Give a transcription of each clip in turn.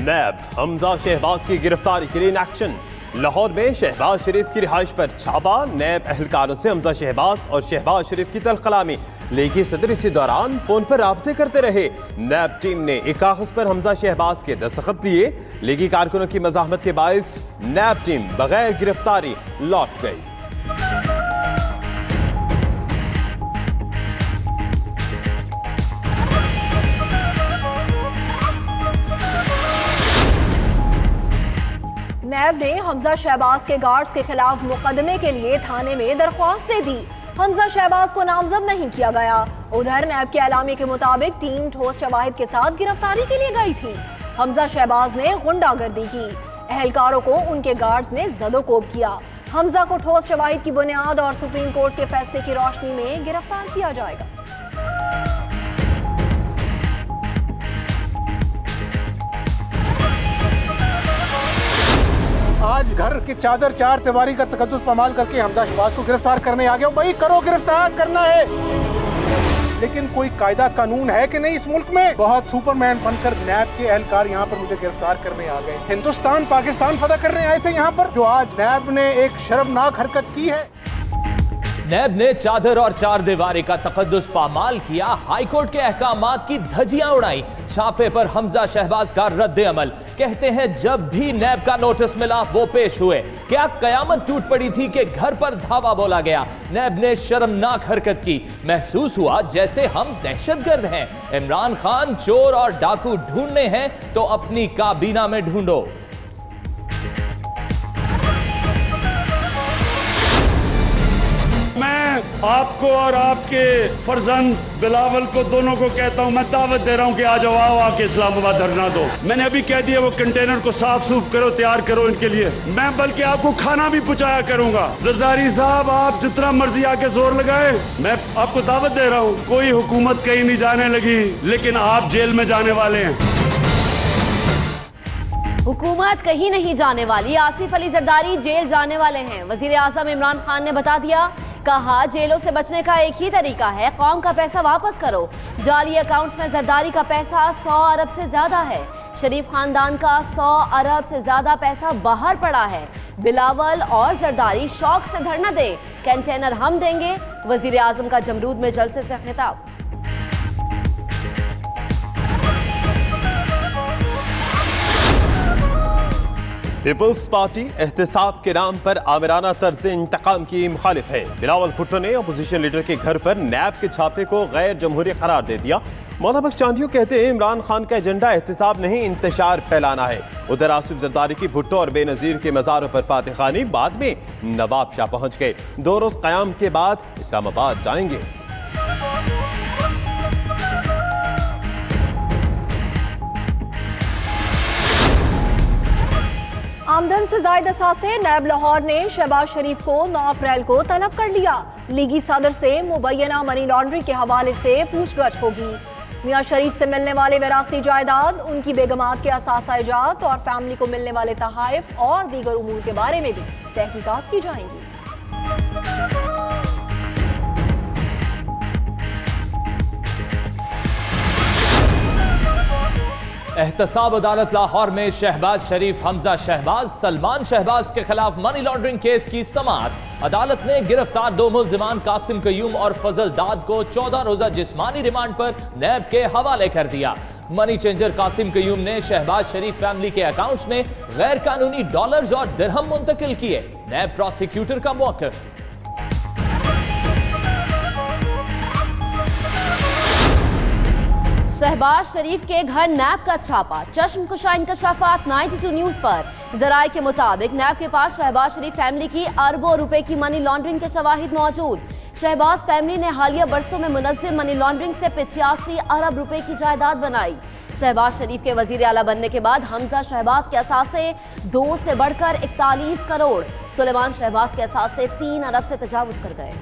नैब हमजा शहबाज की गिरफ्तारी के लिए इन एक्शन। लाहौर में शहबाज शरीफ की रिहाइश पर छापा। नैब एहलकारों से हमजा शहबाज और शहबाज शरीफ की तलखलामी। लीगी सदर इसी दौरान फोन पर राब्ते करते रहे। नैब टीम ने एक कागज पर हमजा शहबाज के दस्तखत दिए। लीगी कारकुनों की मज़ाहमत के बायस नैब टीम बगैर गिरफ्तारी लौट गई। नैब ने हमजा शहबाज के गार्ड्स के खिलाफ मुकदमे के लिए थाने में दरख्वास्त दे दी। हमजा शहबाज को नामजद नहीं किया गया। उधर नैब के एलामी के मुताबिक टीम ठोस शवाहिद के साथ गिरफ्तारी के लिए गई थी। हमजा शहबाज ने गुंडागर्दी की। एहलकारों को उनके गार्ड्स ने जदोकोब किया। हमजा को ठोस शवाहिद की बुनियाद और सुप्रीम कोर्ट के फैसले की रोशनी में गिरफ्तार किया जाएगा। आज घर की चादर चार दीवारी का तकद्दुस पामाल करके हमजा शहबाज को गिरफ्तार करने आ गए हो। भाई करो, गिरफ्तार करना है, लेकिन कोई कायदा कानून है कि नहीं इस मुल्क में? बहुत सुपरमैन बनकर नैब के एहलकार यहाँ पर मुझे गिरफ्तार करने आ गए। हिंदुस्तान पाकिस्तान फतह करने आए थे यहाँ पर, जो आज नैब ने एक शर्मनाक हरकत की है। नैब ने चादर और चार दीवारी का तकद्दुस पामाल किया। हाईकोर्ट के अहकामात की धज्जियां उड़ाई। छापे पर हमजा शहबाज का रद्द अमल। कहते हैं जब भी नैब का नोटिस मिला वो पेश हुए। क्या कयामत टूट पड़ी थी कि घर पर धावा बोला गया। नैब ने शर्मनाक हरकत की। महसूस हुआ जैसे हम दहशतगर्द हैं। इमरान खान चोर और डाकू ढूंढने हैं तो अपनी काबीना में ढूंढो। मैं आपको और आपके फर्जंद बिलावल को दोनों को कहता हूं, मैं दावत दे रहा हूं कि आ जाओ, आओ आके इस्लामाबाद धरना दो। मैंने अभी कह दिया वो कंटेनर को साफ सूफ करो, तैयार करो इनके लिए। मैं बल्कि आपको खाना भी पहुंचाया करूंगा। जरदारी साहब आप जितना मर्जी आके जोर लगाए, मैं आपको दावत दे रहा हूं। कोई हुकूमत कहीं नहीं जाने लगी, लेकिन आप जेल में जाने वाले हैं। हुकूमत कहीं नहीं जाने वाली। आसिफ अली जरदारी जेल जाने वाले हैं। वजीर आजम इमरान खान ने बता दिया। कहा जेलों से बचने का एक ही तरीका है, कौम का पैसा वापस करो। जाली अकाउंट्स में जरदारी का पैसा 100 अरब से ज्यादा है। शरीफ खानदान का 100 अरब से ज्यादा पैसा बाहर पड़ा है। बिलावल और जरदारी शौक से धरना दे, कंटेनर हम देंगे। वजीर आजम का जमरूद में जलसे से खिताब। पीपल्स पार्टी एहतसाब के नाम पर आमिराना तर्ज इंतकाम की मुखालिफ है। बिलावल भुट्टो ने अपोजिशन लीडर के घर पर नैब के छापे को गैर जमहूरी करार दे दिया। मौला बख्श चांदियो कहते हैं इमरान खान का एजेंडा एहतसाब नहीं, इंतशार फैलाना है। उधर आसिफ जरदारी की भुट्टो और बेनजीर के मज़ारों पर फातिह खानी। बाद में नवाब शाह पहुंच गए। 2 रोज क़याम के बाद इस्लामाबाद जाएंगे। आमदन से जायद असासे नैब लाहौर ने शहबाज शरीफ को 9 अप्रैल को तलब कर लिया। लीगी सदर से मुबैना मनी लॉन्ड्रिंग के हवाले से पूछगछ होगी। मियां शरीफ से मिलने वाले विरासती जायदाद, उनकी बेगमात के असासा इजात और फैमिली को मिलने वाले तहाइफ और दीगर उमूर के बारे में भी तहकीकात की जाएंगी। एहतसाब अदालत लाहौर में शहबाज शरीफ, हमजा शहबाज, सलमान शहबाज के खिलाफ मनी लॉन्ड्रिंग केस की समाअत। अदालत ने गिरफ्तार 2 मुल्जिमान कासिम कयूम और फजल दाद को 14 रोजा जिस्मानी रिमांड पर नैब के हवाले कर दिया। मनी चेंजर कासिम कयूम ने शहबाज शरीफ फैमिली के अकाउंट्स में गैर कानूनी डॉलर्स और दिरहम मुंतकिल किए। नैब प्रोसिक्यूटर का मौक़िफ़। शहबाज शरीफ के घर नैब का छापा। चश्मकुशा इंकशाफात 92 न्यूज पर। जराये के मुताबिक नैब के पास शहबाज शरीफ फैमिली की अरबों रुपए की मनी लॉन्ड्रिंग के शवाहिद मौजूद। शहबाज फैमिली ने हालिया बरसों में मुनज़्ज़म मनी लॉन्ड्रिंग से 85 अरब रुपए की जायदाद बनाई। शहबाज शरीफ के वजीर आला बनने के बाद हमजा शहबाज के असासे 2 से बढ़कर 41 करोड़, सुलेमान शहबाज के असासे 3 अरब से तजावुज कर गए।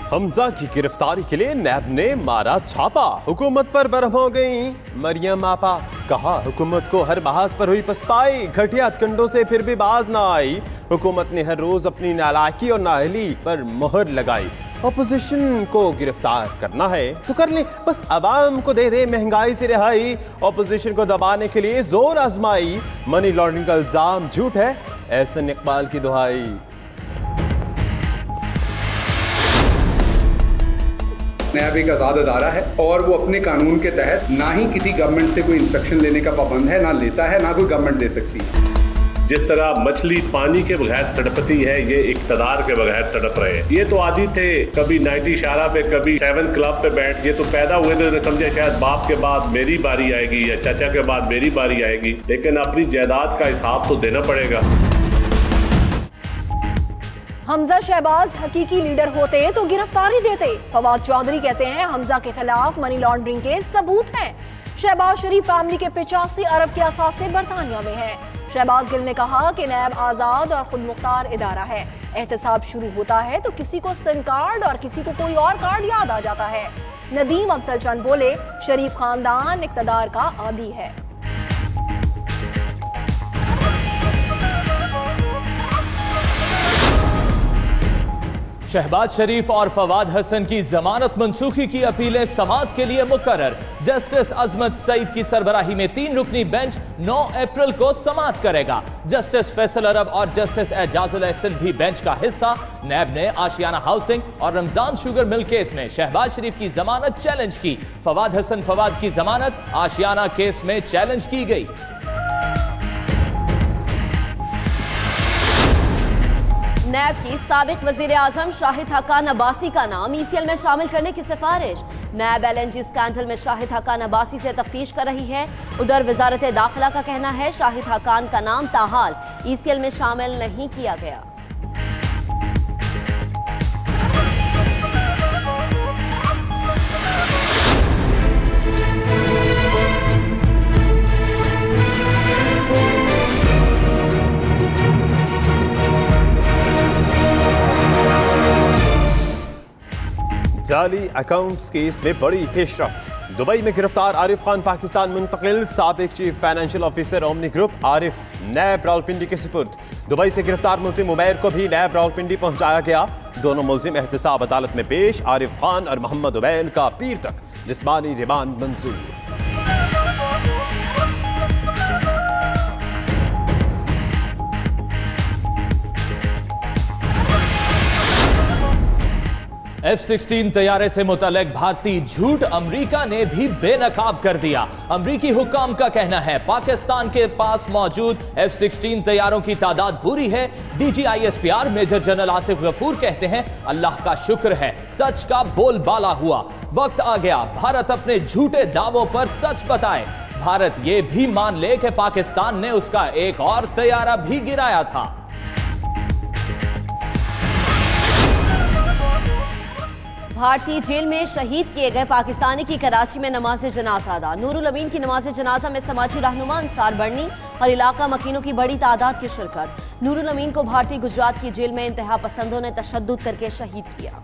हमजा की गिरफ्तारी के लिए नैब ने मारा छापा। हुकूमत पर बरहम हो गई मरियम आपा। कहा हुकूमत को हर बहास पर हुई पछताई। घटिया हथकंडों से फिर भी बाज ना आई। हुकूमत ने हर रोज अपनी नालायकी और नाअहली पर मोहर लगाई ऑपोजिशन को गिरफ्तार करना है तो कर ले, बस अवाम को दे दे महंगाई से रिहाई। ऑपोजिशन को दबाने के लिए जोर आजमाई, मनी लॉन्ड्रिंग का इल्जाम झूठ है, एहसन इकबाल की दुहाई। नैब एक आज़ाद अदारा है और वो अपने कानून के तहत ना ही किसी गवर्नमेंट से कोई इंस्ट्रक्शन लेने का पाबंद है, ना लेता है, ना कोई गवर्नमेंट दे सकती है। जिस तरह मछली पानी के बगैर तड़पती है, ये इक़्तिदार के बगैर तड़प रहे हैं। ये तो आदि थे, कभी 90 इशारा पे, कभी 7 क्लब पे बैठ, ये तो पैदा हुए थे, समझे शायद बाप के बाद मेरी बारी आएगी या चाचा के बाद मेरी बारी आएगी, लेकिन अपनी जायदाद का हिसाब तो देना पड़ेगा। हमजा शहबाज हकीकी लीडर होते तो गिरफ्तारी देते। फवाद चौधरी कहते हैं हमजा के खिलाफ मनी लॉन्ड्रिंग के सबूत हैं। शहबाज शरीफ फैमिली के 85 अरब के असासे बरतानिया में हैं। शहबाज गिल ने कहा कि नैब आज़ाद और खुद मुख्तार इदारा है। एहतसाब शुरू होता है तो किसी को सिम कार्ड और किसी को कोई और कार्ड याद आ जाता है। नदीम अफजल चंद बोले, शरीफ खानदान इक़्तिदार का आदी है। शहबाज शरीफ और फवाद हसन की जमानत मंसूखी की अपीलें समाअत के लिए मुकर्रर। जस्टिस अजमत सईद की सरबराही में 3 रुकनी बेंच 9 अप्रैल को समाअत करेगा। जस्टिस फैसल अरब और जस्टिस एजाजुल एहसन भी बेंच का हिस्सा। नैब ने आशियाना हाउसिंग और रमजान शुगर मिल केस में शहबाज शरीफ की जमानत चैलेंज की। फवाद हसन फवाद की जमानत आशियाना केस में चैलेंज की गई। नैब की साबिक वजीर आजम शाहिद हकान अब्बासी का नाम ECL में शामिल करने की सिफारिश। नैब LNG स्कैंडल में शाहिद हकान अब्बासी से तफ्तीश कर रही है। उधर वजारत दाखिला का कहना है शाहिद हकान का नाम ताहाल ECL में शामिल नहीं किया गया। जाली अकाउंट्स केस में बड़ी पेशरफ्त। दुबई में गिरफ्तार आरिफ खान पाकिस्तान मुंतकिल। साबिक chief financial officer Omni group Arif नैब रावलपिंडी के सुपुर्द। दुबई से गिरफ्तार मुल्जिम उमैर को भी नैब रावलपिंडी पहुंचाया गया। दोनों मुल्जिम एहतसाब अदालत में पेश। आरिफ खान और मोहम्मद उबैल का पीर तक जिस्मानी रिमांड मंजूर। F-16 तैयारे से मुतल्लिक भारतीय झूठ अमेरिका ने भी बेनकाब कर दिया। अमेरिकी हुक्काम का कहना है पाकिस्तान के पास मौजूद F-16 तैयारों की तादाद पूरी है। DGISPR major general Asif Ghafoor कहते हैं अल्लाह का शुक्र है सच का बोलबाला हुआ। वक्त आ गया भारत अपने झूठे दावों पर सच बताए। भारत ये भी मान ले कि पाकिस्तान ने उसका एक और तैयारा भी गिराया था। भारतीय जेल में शहीद किए गए पाकिस्तानी की कराची में नमाज जनाजा अदा। नूरुल अमीन की नमाज जनाजा में समाजी रहनुमा अंसार बढ़नी और इलाका मकीनों की बड़ी तादाद की शिरकत। नूरुल अमीन को भारतीय गुजरात की जेल में इंतहा पसंदों ने तशद्दुद करके शहीद किया।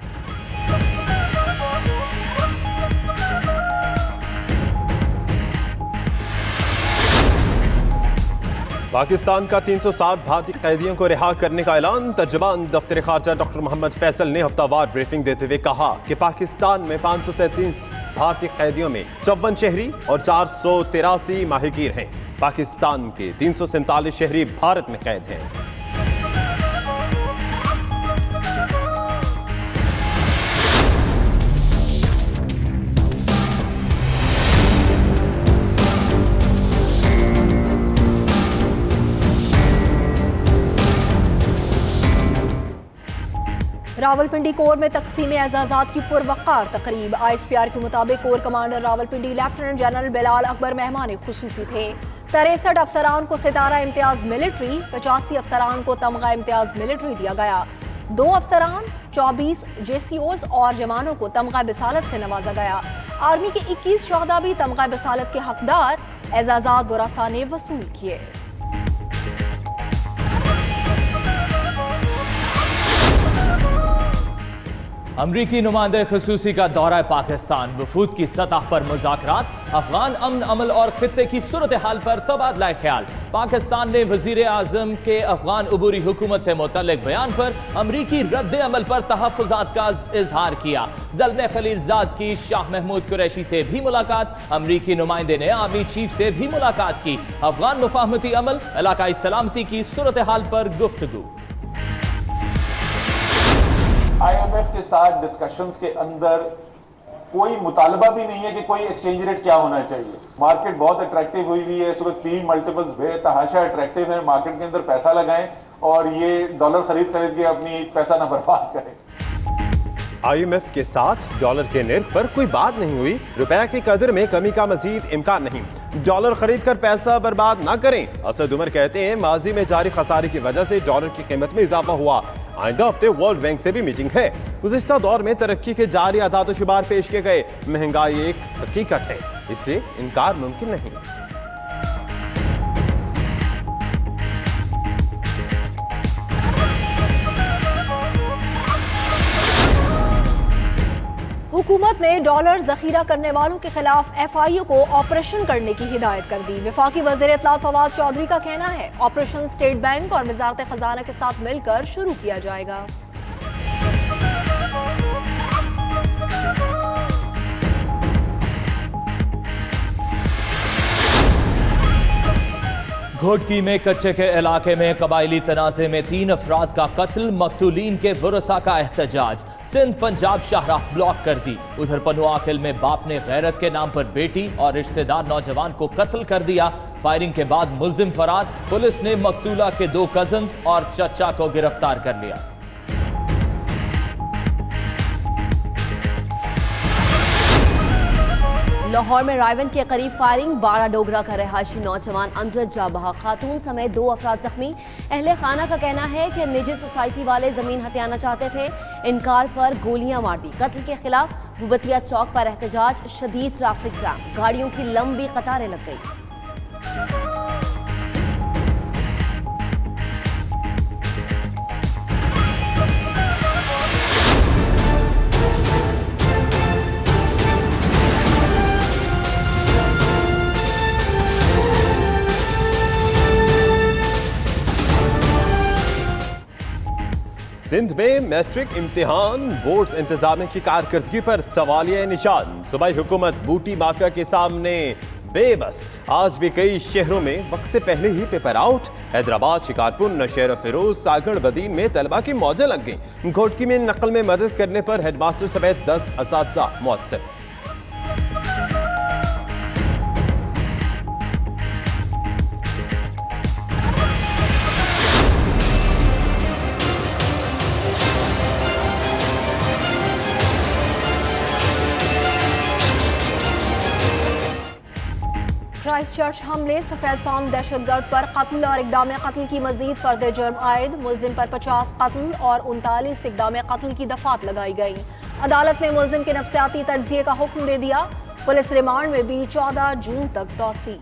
पाकिस्तान का 360 भारतीय कैदियों को रिहा करने का ऐलान। तर्जुमान दफ्तर खारजा डॉक्टर मोहम्मद फैसल ने हफ्तावार ब्रीफिंग देते हुए कहा कि पाकिस्तान में 537 भारतीय कैदियों में 54 शहरी और 483 माहिगीर हैं। पाकिस्तान के 347 शहरी भारत में कैद हैं। रावलपिंडी कोर में तकसीम एजाजात की पुरवकार तकरीब। ISPR के मुताबिक core commander Rawalpindi lieutenant general Bilal Akbar मेहमान खुसूसी थे। 63 अफसरान को सितारा इम्तियाज मिलिट्री, 85 अफसरान को तमगा इम्तियाज मिलिट्री दिया गया। 2 अफसरान, 24 JCOs और जवानों को तमगा बिसालत से नवाजा गया। आर्मी के 21 शोहदा भी तमगा बिसालत के हकदार। एजाजात बुरासा ने वसूल किए। अमरीकी नुमाइंदे खसूसी का दौरा पाकिस्तान, वफूद की सतह पर मुज़ाकरात, अफगान अमन अमल और खित्ते की सूरत हाल पर तबादला ख्याल। पाकिस्तान ने वज़ीर आज़म के अफगान अबूरी हुकूमत से मुतल्लिक बयान पर अमरीकी रद्द अमल पर तहफ़्फ़ुज़ात का इजहार किया। ज़ल्म खलीलज़ाद की शाह महमूद कुरैशी से भी मुलाकात, अमरीकी नुमाइंदे ने आर्मी चीफ से भी मुलाकात की। अफगान मुफाहमती अमल, इलाकाई सलामती की सूरत हाल पर गुफ्तगू। IMF के साथ डिस्कशंस के अंदर कोई मुतालबा भी नहीं है कि कोई एक्सचेंज रेट क्या होना चाहिए। मार्केट बहुत अट्रैक्टिव हुई हुई है इस वक्त, 3 मल्टीपल्स बेतहाशा अट्रैक्टिव है। मार्केट के अंदर पैसा लगाएं और ये डॉलर खरीद के अपनी पैसा ना बर्बाद करें। IMF के साथ डॉलर के निर्ख पर कोई बात नहीं हुई, रुपए की कदर में कमी का मजीद इम्कान नहीं। डॉलर खरीद कर पैसा बर्बाद ना करें। असद उमर कहते हैं माजी में जारी खसारे की वजह से डॉलर की कीमत में इजाफा हुआ। आइंदा हफ्ते वर्ल्ड बैंक से भी मीटिंग है। गुज़िश्ता दौर में तरक्की के जारी आदात शुमार पेश किए गए। महंगाई एक हकीकत है, इससे इनकार मुमकिन नहीं। हुकूमत ने डॉलर जखीरा करने वालों के खिलाफ FIU को ऑपरेशन करने की हिदायत कर दी। वफाकी वज़ीर इत्तलात फवाद चौधरी का कहना है ऑपरेशन स्टेट बैंक और वजारत खजाना के साथ मिलकर शुरू किया जाएगा। घोटकी में कच्चे के इलाके में कबायली तनाज़े में 3 अफराद का कत्ल, मकतूलीन के वरसा का एहतजाज। सिंध पंजाब शाहराह ब्लॉक कर दी। उधर पनुआकिल में बाप ने गैरत के नाम पर बेटी और रिश्तेदार नौजवान को कत्ल कर दिया। फायरिंग के बाद मुलजिम फरार, पुलिस ने मकतूला के 2 कजन्स और चचा को गिरफ्तार कर लिया। लाहौर में रायवन के करीब फायरिंग, 12 डोगरा का रहायशी नौजवान अमजद जाबहा, खातून समेत 2 अफराद जख्मी। अहले खाना का कहना है कि निजी सोसाइटी वाले जमीन हथियाना चाहते थे, इनकार पर गोलियां मार दी। कत्ल के खिलाफ भूबतिया चौक पर एहतजाज, शदीद ट्रैफिक जाम, गाड़ियों की लंबी कतारें लग गई। सिंध में मैट्रिक इम्तिहान बोर्ड्स इंतजामिया की कारकर्दगी पर सवालिया निशान। सूबाई हुकूमत बूटी माफिया के सामने बेबस। आज भी कई शहरों में वक्त से पहले ही पेपर आउट। हैदराबाद, शिकारपुर, नौशेरा फिरोज, सागड़, बदीन में तलबा की मौजें लग गईं। घोटकी में नकल में मदद करने पर हेडमास्टर समेत 10 असातिज़ा मुअत्तल। क्राइस्टचर्च हमले, सफेद फार्म दहशतगर्द पर कत्ल और इक़दाम कत्ल की मजीद फर्द जुर्म आयद। मुलजिम पर 50 कत्ल और 39 इक़दाम कत्ल की दफात लगाई गई। अदालत ने मुलजिम के नफ्सियाती तज्जिए का हुक्म दे दिया। पुलिस रिमांड में भी 14 जून तक तौसी।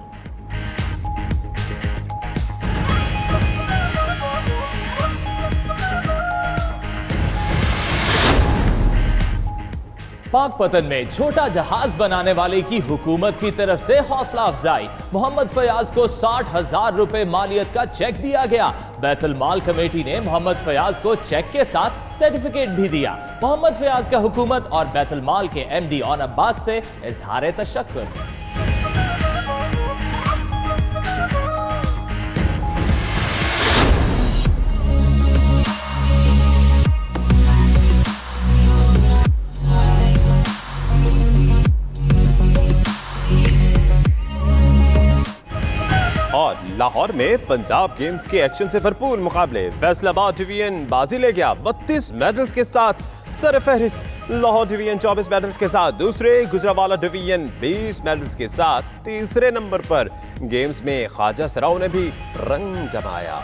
पाकपतन में छोटा जहाज बनाने वाले की हुकूमत की तरफ से हौसला अफजाई। मोहम्मद फयाज को 60,000 रुपए मालियत का चेक दिया गया। बैतुल माल कमेटी ने मोहम्मद फयाज को चेक के साथ सर्टिफिकेट भी दिया। मोहम्मद फयाज का हुकूमत और बैतुल माल के MD ऑन अब्बास से इजहार तशक्कुर। और लाहौर में पंजाब गेम्स के एक्शन से भरपूर मुकाबले। फैसलाबाद डिवीजन बाजी ले गया 32 मेडल्स के साथ सरफहरिस्त। लाहौर डिवीजन 24 मेडल्स के साथ दूसरे, गुजरावाला डिवीजन 20 मेडल्स के साथ तीसरे नंबर पर। गेम्स में ख्वाजा सराओं ने भी रंग जमाया।